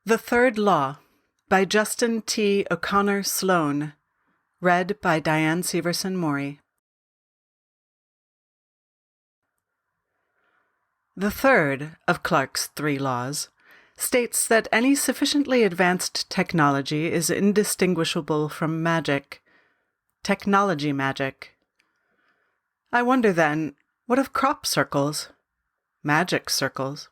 The Third Law by Justin T. O'Connor Sloane. Read by Diane Severson Mori. The third of Clarke's 3 laws states that any sufficiently advanced technology is indistinguishable from magic. Technology magic. I wonder then, what of crop circles? Magic circles.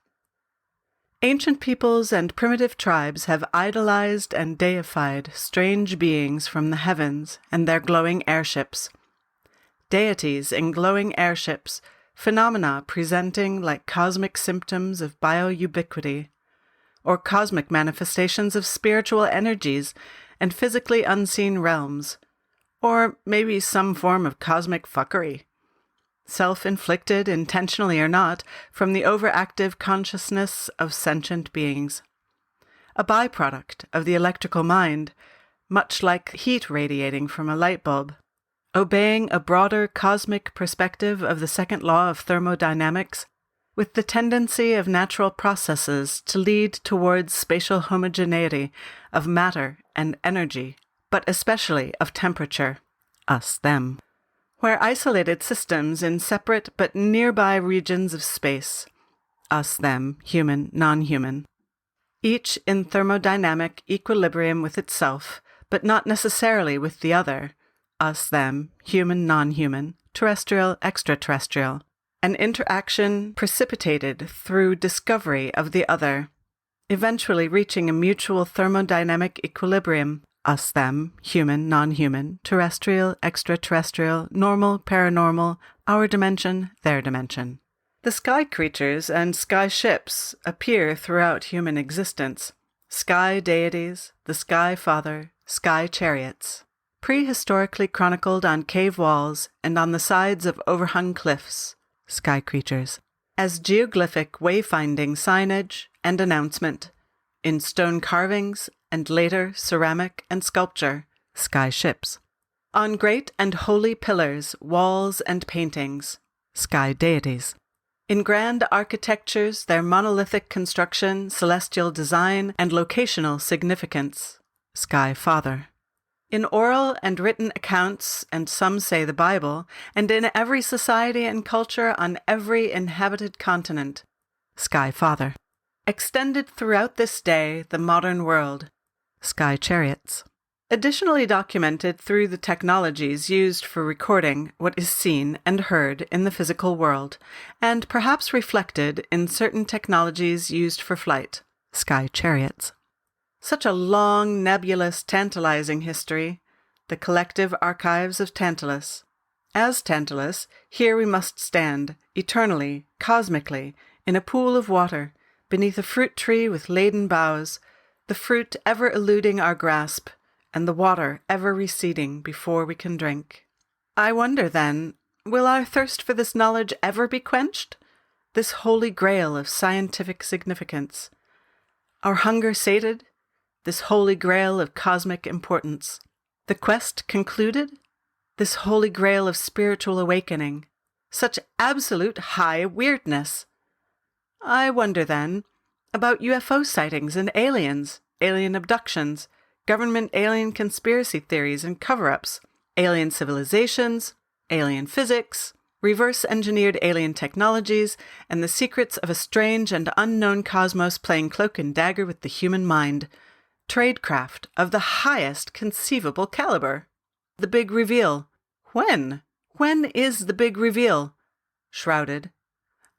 Ancient peoples and primitive tribes have idolized and deified strange beings from the heavens and their glowing airships. Deities in glowing airships, phenomena presenting like cosmic symptoms of bio-ubiquity, or cosmic manifestations of spiritual energies and physically unseen realms, or maybe some form of cosmic fuckery. Self-inflicted, intentionally or not, from the overactive consciousness of sentient beings. A byproduct of the electrical mind, much like heat radiating from a light bulb. Obeying a broader cosmic perspective of the second law of thermodynamics, with the tendency of natural processes to lead towards spatial homogeneity of matter and energy, but especially of temperature, us-them. Where isolated systems in separate but nearby regions of space, us-them, human, non-human, each in thermodynamic equilibrium with itself, but not necessarily with the other, us-them, human, non-human, terrestrial, extraterrestrial, an interaction precipitated through discovery of the other, eventually reaching a mutual thermodynamic equilibrium, us-them, human, non-human, terrestrial, extraterrestrial, normal, paranormal, our dimension, their dimension. The sky creatures and sky ships appear throughout human existence. Sky deities, the Sky Father, sky chariots. Prehistorically chronicled on cave walls and on the sides of overhung cliffs, sky creatures. As geoglyphic wayfinding signage and announcement. In stone carvings and later ceramic and sculpture, sky ships. On great and holy pillars, walls and paintings, sky deities. In grand architectures, their monolithic construction, celestial design, and locational significance, sky Father. In oral and written accounts, and some say the Bible, and in every society and culture on every inhabited continent, sky Father. Extended throughout this day, the modern world, sky chariots. Additionally documented through the technologies used for recording what is seen and heard in the physical world, and perhaps reflected in certain technologies used for flight, sky chariots. Such a long, nebulous, tantalizing history, the collective archives of Tantalus. As Tantalus, here we must stand, eternally, cosmically, in a pool of water, beneath a fruit tree with laden boughs, the fruit ever eluding our grasp, and the water ever receding before we can drink. I wonder, then, will our thirst for this knowledge ever be quenched? This holy grail of scientific significance. Our hunger sated? This holy grail of cosmic importance. The quest concluded? This holy grail of spiritual awakening. Such absolute high weirdness. I wonder, then, about UFO sightings and aliens, alien abductions, government alien conspiracy theories and cover-ups, alien civilizations, alien physics, reverse-engineered alien technologies, and the secrets of a strange and unknown cosmos playing cloak and dagger with the human mind. Tradecraft of the highest conceivable caliber. The big reveal. When? When is the big reveal? Shrouded.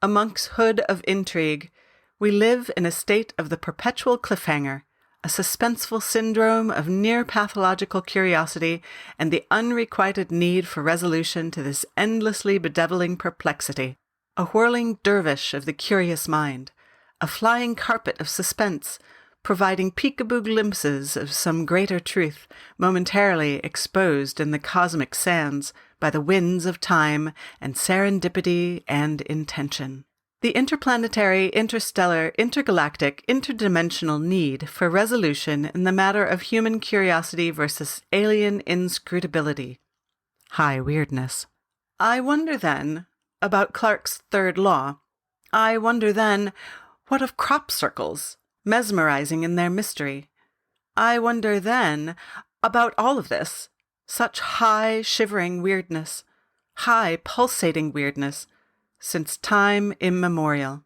A monk's hood of intrigue. We live in a state of the perpetual cliffhanger, a suspenseful syndrome of near-pathological curiosity and the unrequited need for resolution to this endlessly bedeviling perplexity, a whirling dervish of the curious mind, a flying carpet of suspense, providing peekaboo glimpses of some greater truth momentarily exposed in the cosmic sands by the winds of time and serendipity and intention. The interplanetary, interstellar, intergalactic, interdimensional need for resolution in the matter of human curiosity versus alien inscrutability. High weirdness. I wonder, then, about Clarke's third law. I wonder, then, what of crop circles? mesmerizing in their mystery. I wonder then about all of this, such high shivering weirdness, high pulsating weirdness, since time immemorial.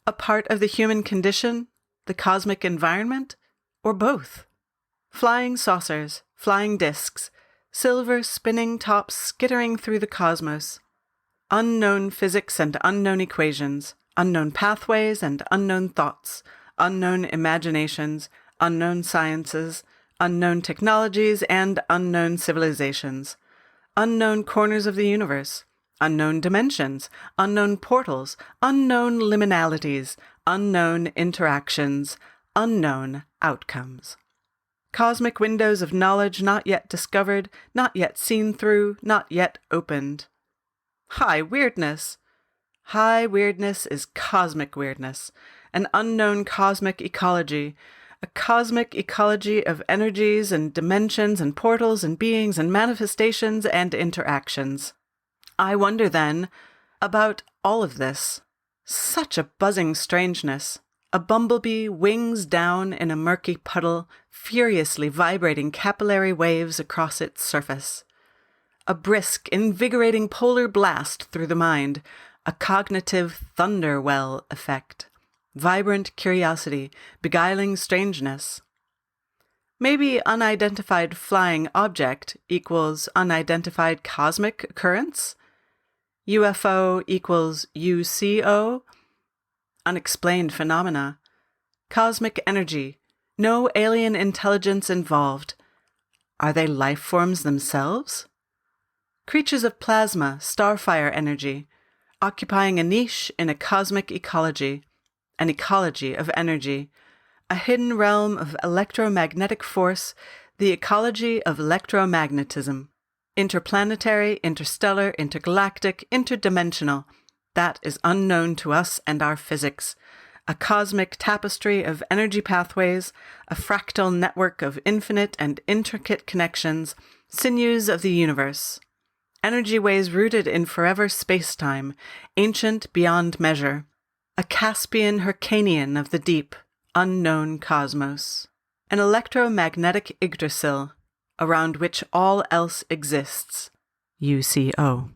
A part of the human condition, the cosmic environment, or both? Flying saucers, flying discs, silver spinning tops skittering through the cosmos. Unknown physics and unknown equations, unknown pathways and unknown thoughts, unknown imaginations, unknown sciences, unknown technologies and unknown civilizations. Unknown corners of the universe, unknown dimensions, unknown portals, unknown liminalities, unknown interactions, unknown outcomes. Cosmic windows of knowledge not yet discovered, not yet seen through, not yet opened. High weirdness. High weirdness is cosmic weirdness, an unknown cosmic ecology, a cosmic ecology of energies and dimensions and portals and beings and manifestations and interactions. I wonder, then, about all of this. Such a buzzing strangeness. A bumblebee wings down in a murky puddle, furiously vibrating capillary waves across its surface. A brisk, invigorating polar blast through the mind, a cognitive thunder well effect. Vibrant curiosity, beguiling strangeness. Maybe unidentified flying object equals unidentified cosmic occurrence? UFO equals UCO? Unexplained phenomena. Cosmic energy. No alien intelligence involved. Are they life forms themselves? Creatures of plasma, starfire energy, occupying a niche in a cosmic ecology. An ecology of energy, a hidden realm of electromagnetic force, the ecology of electromagnetism. Interplanetary, interstellar, intergalactic, interdimensional. That is unknown to us and our physics. A cosmic tapestry of energy pathways, a fractal network of infinite and intricate connections, sinews of the universe. Energy ways rooted in forever space-time, ancient beyond measure. A Caspian Hyrcanian of the deep, unknown cosmos. An electromagnetic Yggdrasil, around which all else exists. UCO.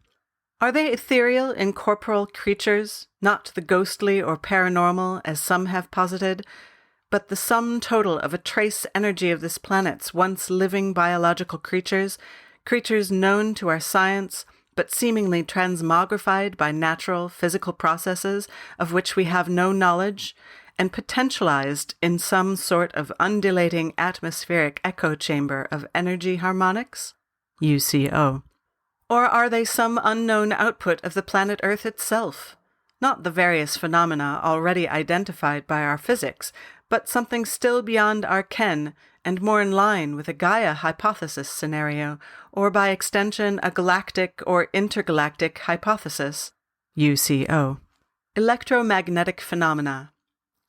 Are they ethereal, incorporeal creatures, not the ghostly or paranormal, as some have posited, but the sum total of a trace energy of this planet's once living biological creatures, creatures known to our science, but seemingly transmogrified by natural physical processes of which we have no knowledge, and potentialized in some sort of undulating atmospheric echo chamber of energy harmonics? UCO. Or are they some unknown output of the planet Earth itself? Not the various phenomena already identified by our physics, but something still beyond our ken and more in line with a Gaia hypothesis scenario, or by extension a galactic or intergalactic hypothesis. UCO. Electromagnetic phenomena.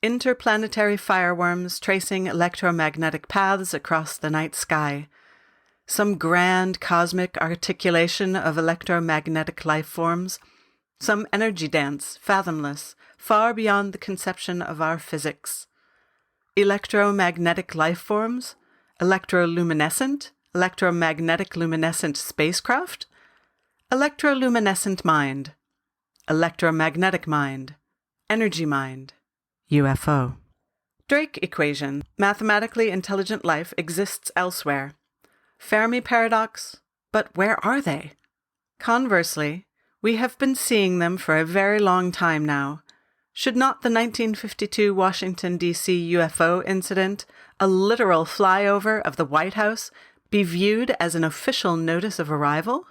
Interplanetary fireworms tracing electromagnetic paths across the night sky. Some grand cosmic articulation of electromagnetic life forms. Some energy dance, fathomless, far beyond the conception of our physics. Electromagnetic life forms? Electroluminescent? Electromagnetic luminescent spacecraft? Electroluminescent mind. Electromagnetic mind. Energy mind. UFO. Drake equation. Mathematically intelligent life exists elsewhere. Fermi paradox. But where are they? Conversely, we have been seeing them for a very long time now. Should not the 1952 Washington, D.C. UFO incident, a literal flyover of the White House, be viewed as an official notice of arrival?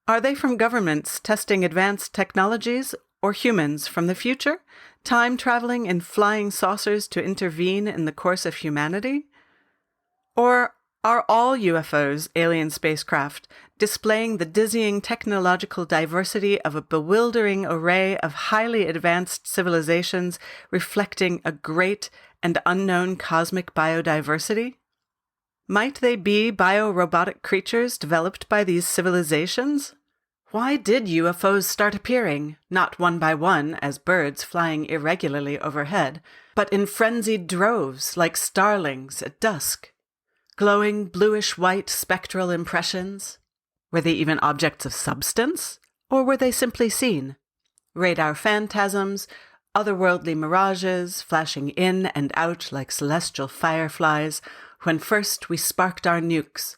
Are they from governments testing advanced technologies, or humans from the future, time-traveling in flying saucers to intervene in the course of humanity? Or are all UFOs alien spacecraft, displaying the dizzying technological diversity of a bewildering array of highly advanced civilizations reflecting a great and unknown cosmic biodiversity? Might they be biorobotic creatures developed by these civilizations? Why did UFOs start appearing, not one by one as birds flying irregularly overhead, but in frenzied droves like starlings at dusk? Glowing bluish-white spectral impressions? Were they even objects of substance? Or were they simply seen? Radar phantasms, otherworldly mirages, flashing in and out like celestial fireflies, when first we sparked our nukes.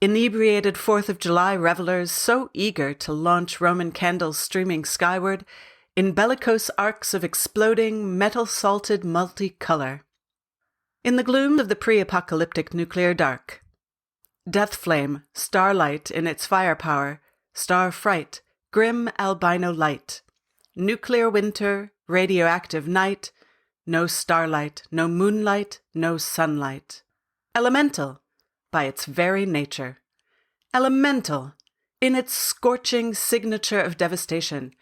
Inebriated 4th of July revelers so eager to launch Roman candles streaming skyward in bellicose arcs of exploding, metal-salted multicolor. In the gloom of the pre-apocalyptic nuclear dark. Death flame, starlight in its firepower, star fright, grim albino light. Nuclear winter, radioactive night, no starlight, no moonlight, no sunlight. Elemental, by its very nature. Elemental, in its scorching signature of devastation.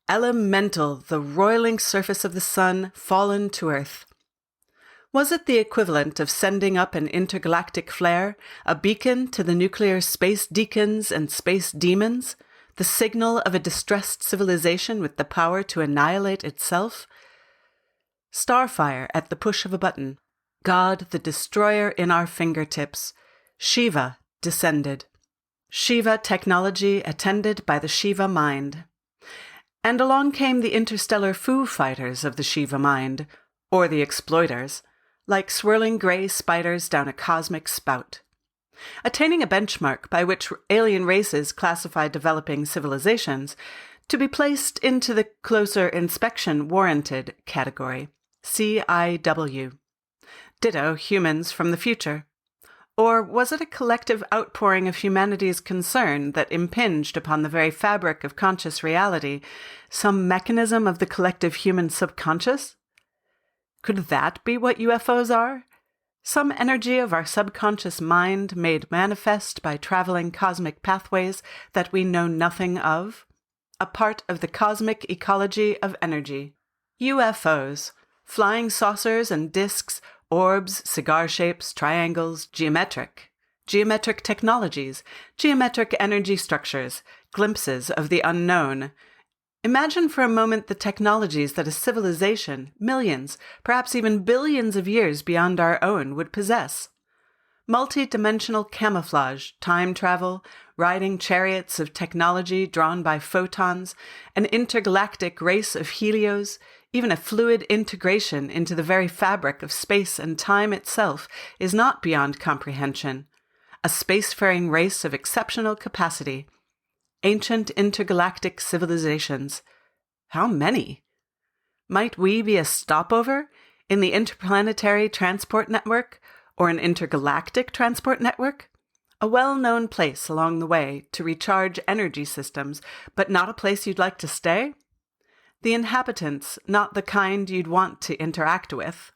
Elemental, the roiling surface of the sun fallen to earth. Was it the equivalent of sending up an intergalactic flare, a beacon to the nuclear space deacons and space demons, the signal of a distressed civilization with the power to annihilate itself? Starfire at the push of a button. God the destroyer in our fingertips. Shiva descended. Shiva technology attended by the Shiva mind. And along came the interstellar Foo Fighters of the Shiva mind, or the exploiters, like swirling gray spiders down a cosmic spout. Attaining a benchmark by which alien races classify developing civilizations to be placed into the closer inspection warranted category, CIW. Ditto humans from the future. Or was it a collective outpouring of humanity's concern that impinged upon the very fabric of conscious reality, some mechanism of the collective human subconscious? Could that be what UFOs are? Some energy of our subconscious mind made manifest by traveling cosmic pathways that we know nothing of? A part of the cosmic ecology of energy. UFOs, flying saucers and disks, orbs, cigar shapes, triangles, geometric technologies, geometric energy structures, glimpses of the unknown. Imagine for a moment the technologies that a civilization, millions, perhaps even billions of years beyond our own, would possess. Multi-dimensional camouflage, time travel, riding chariots of technology drawn by photons, an intergalactic race of helios, even a fluid integration into the very fabric of space and time itself is not beyond comprehension. A spacefaring race of exceptional capacity. Ancient intergalactic civilizations. How many? Might we be a stopover in the interplanetary transport network or an intergalactic transport network? A well-known place along the way to recharge energy systems, but not a place you'd like to stay? The inhabitants, not the kind you'd want to interact with.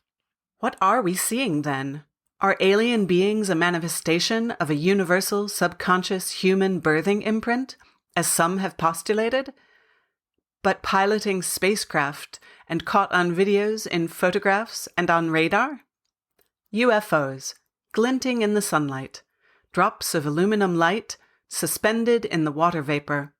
What are we seeing, then? Are alien beings a manifestation of a universal subconscious human birthing imprint, as some have postulated? But piloting spacecraft and caught on videos, in photographs, and on radar? UFOs, glinting in the sunlight, drops of aluminum light suspended in the water vapor.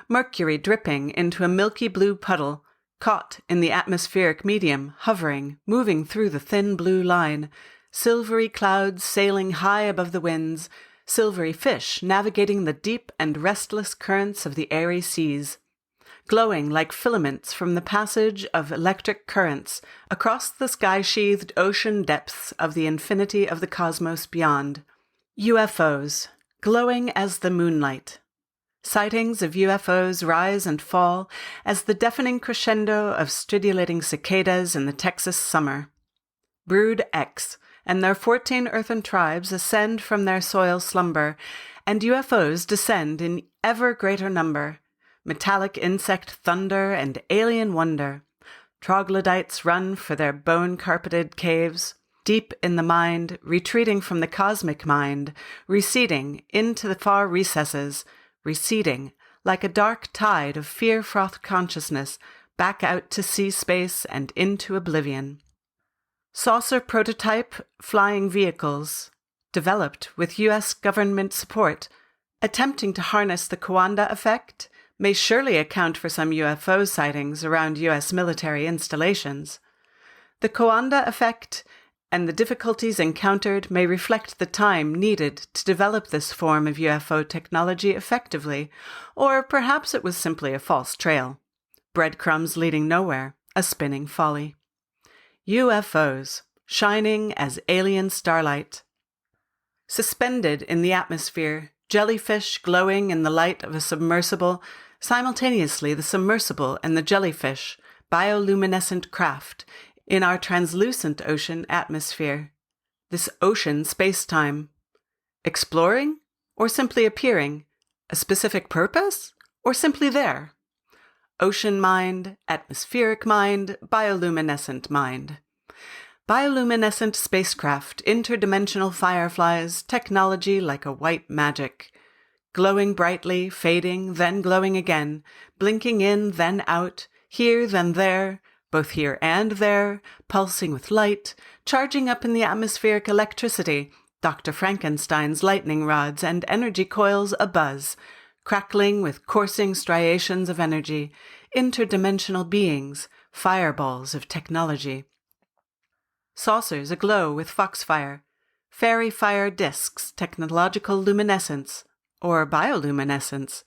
Mercury dripping into a milky blue puddle, caught in the atmospheric medium, hovering, moving through the thin blue line, silvery clouds sailing high above the winds, silvery fish navigating the deep and restless currents of the airy seas, glowing like filaments from the passage of electric currents across the sky-sheathed ocean depths of the infinity of the cosmos beyond. UFOs, glowing as the moonlight. Sightings of UFOs rise and fall as the deafening crescendo of stridulating cicadas in the Texas summer. Brood X and their 14 earthen tribes ascend from their soil slumber, and UFOs descend in ever greater number. Metallic insect thunder and alien wonder. Troglodytes run for their bone-carpeted caves. Deep in the mind, retreating from the cosmic mind, receding into the far recesses, receding like a dark tide of fear-frothed consciousness back out to sea space and into oblivion. Saucer prototype flying vehicles, developed with U.S. government support, Attempting to harness the Coanda effect may surely account for some UFO sightings around U.S. military installations. The Coanda effect and the difficulties encountered may reflect the time needed to develop this form of UFO technology effectively, or perhaps it was simply a false trail. Breadcrumbs leading nowhere, a spinning folly. UFOs, shining as alien starlight. Suspended in the atmosphere, jellyfish glowing in the light of a submersible, simultaneously the submersible and the jellyfish, bioluminescent craft, in our translucent ocean atmosphere. This ocean space-time. Exploring, or simply appearing? A specific purpose, or simply there? Ocean mind, atmospheric mind, bioluminescent mind. Bioluminescent spacecraft, interdimensional fireflies, technology like a white magic. Glowing brightly, fading, then glowing again, blinking in, then out, here, then there, both here and there, pulsing with light, charging up in the atmospheric electricity, Dr. Frankenstein's lightning rods and energy coils abuzz, crackling with coursing striations of energy, interdimensional beings, fireballs of technology. Saucers aglow with foxfire, fairy fire disks, technological luminescence, or bioluminescence.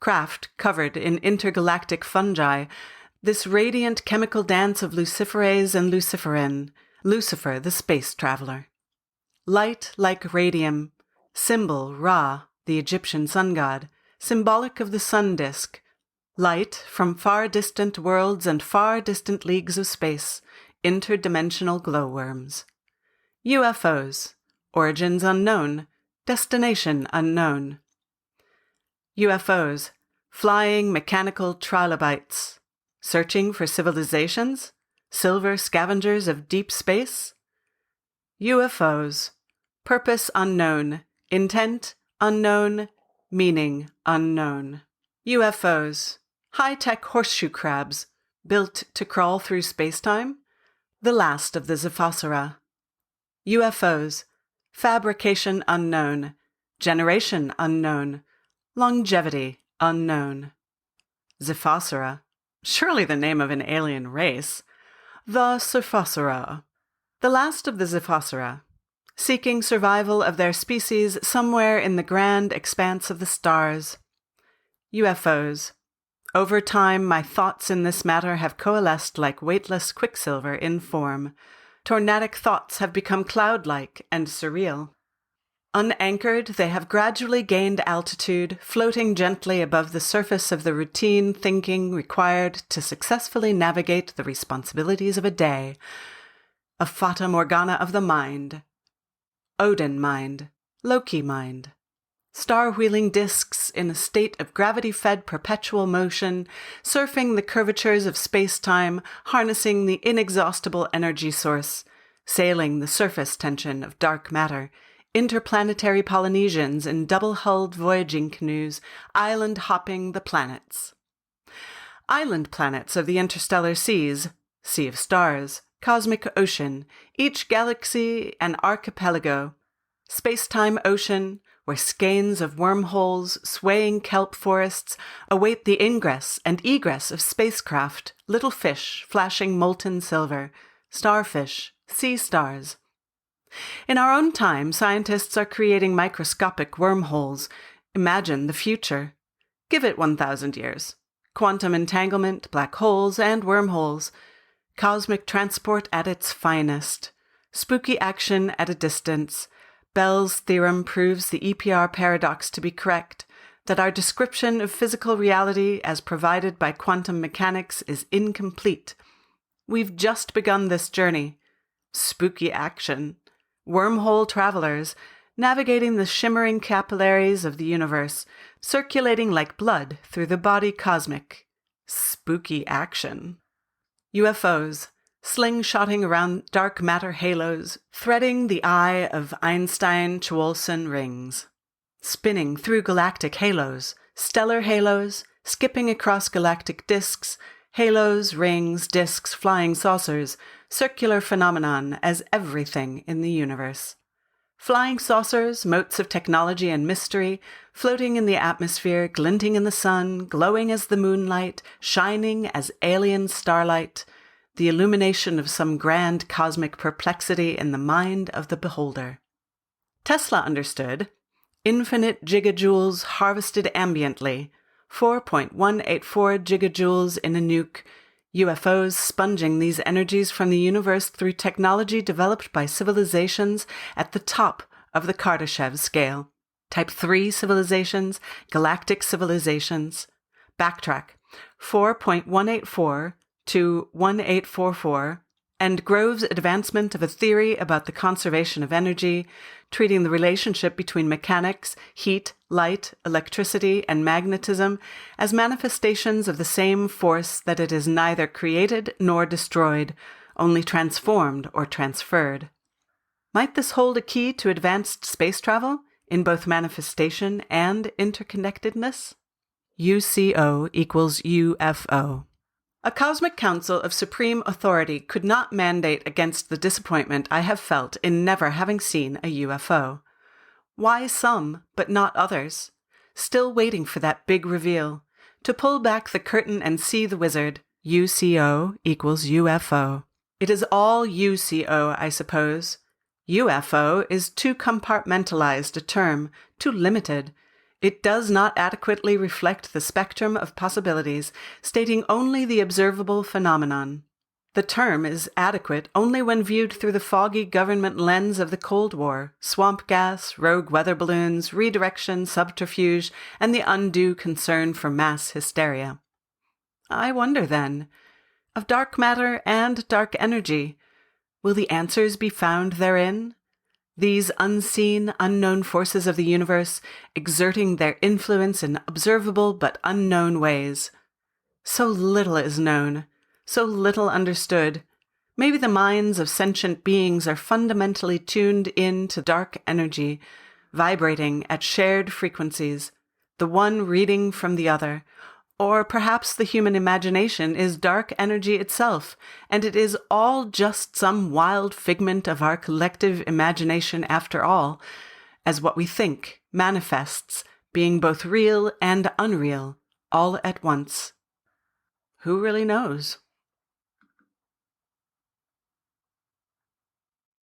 Craft covered in intergalactic fungi, this radiant chemical dance of luciferase and luciferin, Lucifer the space traveler. Light like radium, symbol Ra, the Egyptian sun god, symbolic of the sun disk. Light from far distant worlds and far distant leagues of space, interdimensional glowworms. UFOs, origins unknown, destination unknown. UFOs, flying mechanical trilobites, searching for civilizations, silver scavengers of deep space. UFOs, purpose unknown, intent unknown, meaning unknown. UFOs, high-tech horseshoe crabs, built to crawl through space-time, the last of the Zephosera. UFOs, fabrication unknown, generation unknown, longevity unknown. Zephosera, surely the name of an alien race. The Zephosera, the last of the Zephosera, seeking survival of their species somewhere in the grand expanse of the stars. UFOs. Over time, my thoughts in this matter have coalesced like weightless quicksilver in form. Tornadic thoughts have become cloud-like and surreal. Unanchored, they have gradually gained altitude, floating gently above the surface of the routine thinking required to successfully navigate the responsibilities of a day. A fata morgana of the mind. Odin mind. Loki mind. Star-wheeling disks in a state of gravity-fed perpetual motion, surfing the curvatures of space-time, harnessing the inexhaustible energy source, sailing the surface tension of dark matter, interplanetary Polynesians in double-hulled voyaging canoes, island-hopping the planets. Island planets of the interstellar seas, sea of stars, cosmic ocean, each galaxy an archipelago, space-time ocean, where skeins of wormholes, swaying kelp forests, await the ingress and egress of spacecraft, little fish flashing molten silver, starfish, sea stars. In our own time, scientists are creating microscopic wormholes. Imagine the future. Give it 1,000 years. Quantum entanglement, black holes, and wormholes. Cosmic transport at its finest. Spooky action at a distance. Bell's theorem proves the EPR paradox to be correct, that our description of physical reality as provided by quantum mechanics is incomplete. We've just begun this journey. Spooky action. Wormhole travelers, navigating the shimmering capillaries of the universe, circulating like blood through the body cosmic. Spooky action. UFOs, slingshotting around dark matter halos, threading the eye of Einstein-Chwolson rings. Spinning through galactic halos, stellar halos, skipping across galactic disks, halos, rings, disks, flying saucers, circular phenomenon as everything in the universe. Flying saucers, motes of technology and mystery, floating in the atmosphere, glinting in the sun, glowing as the moonlight, shining as alien starlight, the illumination of some grand cosmic perplexity in the mind of the beholder. Tesla understood infinite gigajoules harvested ambiently, 4.184 gigajoules in a nuke, UFOs sponging these energies from the universe through technology developed by civilizations at the top of the Kardashev scale. Type 3 civilizations, galactic civilizations. Backtrack, 4.184 to 1844, and Grove's advancement of a theory about the conservation of energy, treating the relationship between mechanics, heat, light, electricity, and magnetism as manifestations of the same force that it is neither created nor destroyed, only transformed or transferred. Might this hold a key to advanced space travel in both manifestation and interconnectedness? UCO equals UFO. A cosmic council of supreme authority could not mandate against the disappointment I have felt in never having seen a UFO. Why some, but not others? Still waiting for that big reveal. To pull back the curtain and see the wizard. UCO equals UFO. It is all UCO, I suppose. UFO is too compartmentalized a term, too limited. It does not adequately reflect the spectrum of possibilities, stating only the observable phenomenon. The term is adequate only when viewed through the foggy government lens of the Cold War, swamp gas, rogue weather balloons, redirection, subterfuge, and the undue concern for mass hysteria. I wonder, then, of dark matter and dark energy, will the answers be found therein? These unseen, unknown forces of the universe exerting their influence in observable but unknown ways. So little is known, so little understood. Maybe the minds of sentient beings are fundamentally tuned in to dark energy, vibrating at shared frequencies, the one reading from the other. Or perhaps the human imagination is dark energy itself, and it is all just some wild figment of our collective imagination after all, as what we think manifests, being both real and unreal, all at once. Who really knows?